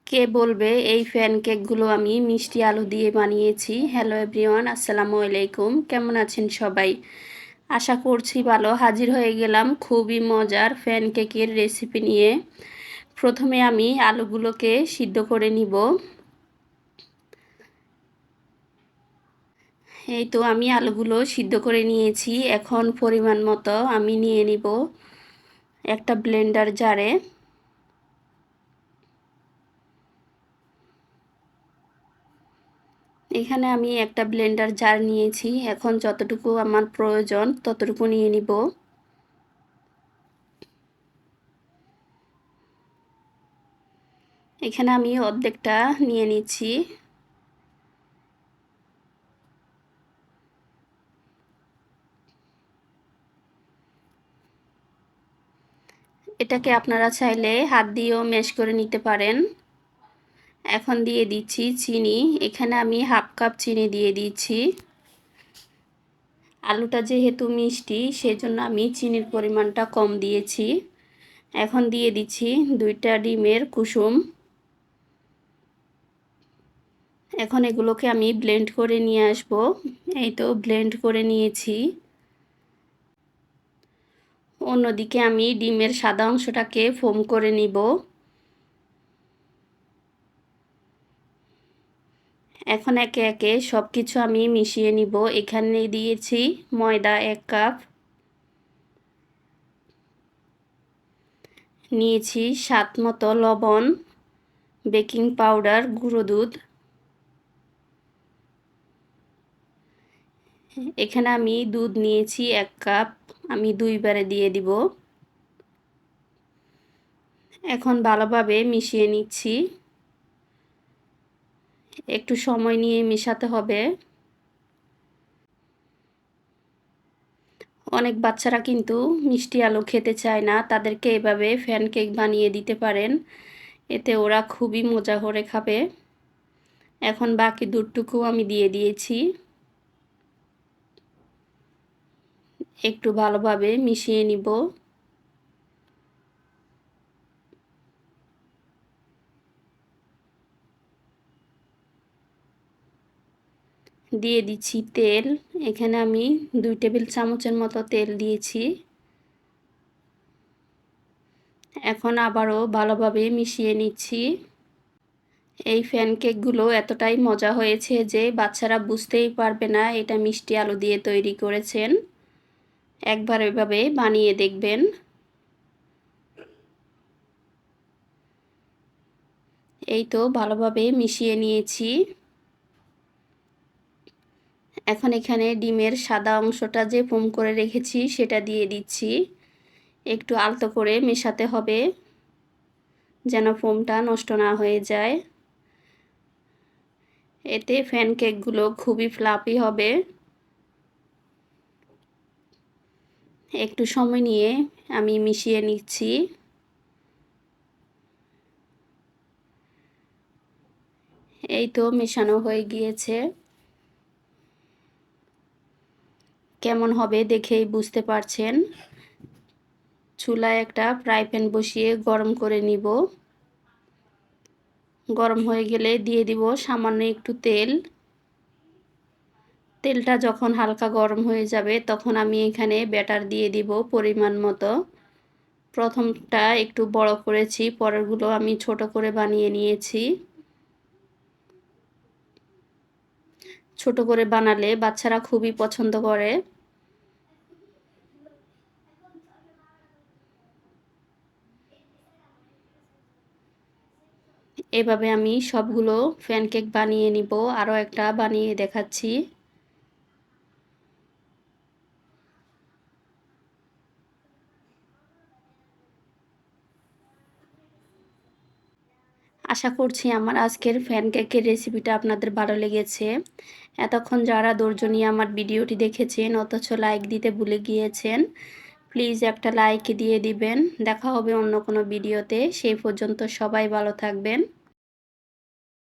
কে বলবে এই প্যানকেকগুলো আমি মিষ্টি আলু দিয়ে বানিয়েছি। হ্যালো এভরিওয়ান, আসসালামু আলাইকুম। কেমন আছেন সবাই? আশা করছি ভালো। হাজির হয়ে গেলাম খুবই মজার প্যানকেকের রেসিপি নিয়ে। প্রথমে আমি আলুগুলোকে সিদ্ধ করে নিব। এই তো আমি আলুগুলো সিদ্ধ করে নিয়েছি। এখন পরিমাণ মতো আমি নিয়ে নিব একটা ব্লেন্ডার জারে। এখানে আমি একটা ব্লেন্ডার জার নিয়েছি। এখন যতটুকু আমার প্রয়োজন ততটুকু নিয়ে নিব। এখানে আমি অর্ধেকটা নিয়ে নিচ্ছি। এটাকে আপনারা চাইলে হাত দিয়েও ম্যাশ করে নিতে পারেন। এখন দিয়ে দিচ্ছি চিনি। এখানে আমি হাফ কাপ চিনি দিয়ে দিচ্ছি। আলুটা যেহেতু মিষ্টি সেজন্য আমি চিনির পরিমাণটা কম দিয়েছি। এখন দিয়ে দিচ্ছি 2টা ডিমের কুসুম। এখন এগুলোকে আমি ব্লেন্ড করে নিয়ে আসব। এই তো ব্লেন্ড করে নিয়েছি। অন্যদিকে আমি ডিমের সাদা অংশটাকে ফোম করে নিব। এখন একে একে সব কিছু আমি মিশিয়ে নিব। এখানে দিয়েছি ময়দা 1 কাপ, নিয়েছি স্বাদ মতো লবণ, বেকিং পাউডার, গুঁড়ো দুধ। এখানে আমি দুধ নিয়েছি 1 কাপ, আমি 2 বারে দিয়ে দিব। এখন ভালোভাবে মিশিয়ে নিচ্ছি। একটু সময় নিয়ে মেশাতে হবে। অনেক বাচ্চারা কিন্তু মিষ্টি আলু খেতে চায় না, তাদেরকে এভাবে প্যানকেক বানিয়ে দিতে পারেন। এতে ওরা খুবই মজা করে খাবে। এখন বাকি দুধটুকু আমি দিয়ে দিয়েছি। একটু ভালোভাবে মিশিয়ে নিব। দিয়ে দিচ্ছি তেল। এখানে আমি 2 টেবিল চামচের মতো তেল দিয়েছি। এখন আবারও ভালোভাবে মিশিয়ে নিচ্ছি। এই প্যানকেকগুলো এতটাই মজা হয়েছে যে বাচ্চারা বুঝতেই পারবে না এটা মিষ্টি আলু দিয়ে তৈরি করেছেন। একবার এভাবে বানিয়ে দেখবেন। এই তো ভালোভাবে মিশিয়ে নিয়েছি। এখন এখানে ডিমের সাদা অংশটা যে ফোম করে রেখেছি সেটা দিয়ে দিচ্ছি। একটু আলতো করে মেশাতে হবে যেন ফোমটা নষ্ট না হয়ে যায়। এতে প্যানকেকগুলো খুবই ফ্লাফি হবে। একটু সময় নিয়ে আমি মিশিয়ে নিচ্ছি। এই তো মেশানো হয়ে গিয়েছে। কেমন হবে দেখেই বুঝতে পারছেন। চুলায় একটা ফ্রাই প্যান বসিয়ে গরম করে নিব। গরম হয়ে গেলে দিয়ে দিব সামান্য একটু তেল। তেলটা যখন হালকা গরম হয়ে যাবে তখন আমি এখানে ব্যাটার দিয়ে দিব পরিমাণ মতো। প্রথমটা একটু বড় করেছি, পরেরগুলো আমি ছোট করে বানিয়ে নিয়েছি। ছোট করে বানালে বাচ্চারা খুবই পছন্দ করে। এভাবে আমি সবগুলো প্যানকেক বানিয়ে নিব। আরও একটা বানিয়ে দেখাচ্ছি। আশা করছি আমার আজকের প্যানকেকের রেসিপিটা আপনাদের ভালো লেগেছে। এতক্ষণ যারা ধৈর্য নিয়ে আমার ভিডিওটি দেখেছেন অথচ লাইক দিতে ভুলে গিয়েছেন, প্লিজ একটা লাইক দিয়ে দিবেন। দেখা হবে অন্য কোনো ভিডিওতে। সেই পর্যন্ত সবাই ভালো থাকবেন।